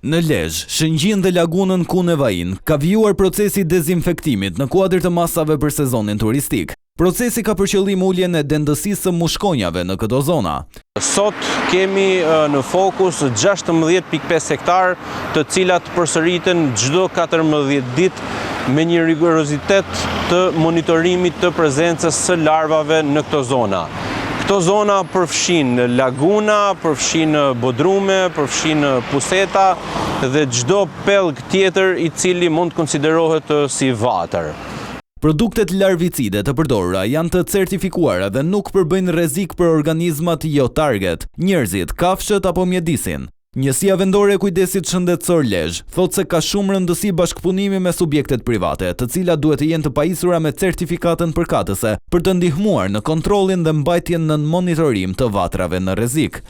Në Lezhë, Shëngjin dhe lagunën Kunevain ka vjuar procesi dezinfektimit në kuadër të masave për sezonin turistik. Procesi ka për qëllim uljen e dendësisë së mushkonjave në këto zona. Sot kemi në fokus 16.5 hektar, të cilat përsëriten çdo 14 ditë me një rigorozitet të monitorimit të prezencës së larvave në këto zona. Këto zona përfshin laguna, përfshin bodrume, përfshin puseta dhe çdo pellg tjetër i cili mund të konsiderohet si vatër. Produktet larvicide të përdorura janë të certifikuara dhe nuk përbëjnë rrezik për organizmat jo target, njerëzit, kafshët apo mjedisin. Njësia vendore e kujdesit shëndetësor Lezhë thotë se ka shumë rëndësi bashkëpunimi me subjektet private, të cilat duhet të jenë të pajisura me certifikatën përkatëse për të ndihmuar në kontrollin dhe mbajtjen nën monitorim të vatrave në rrezik.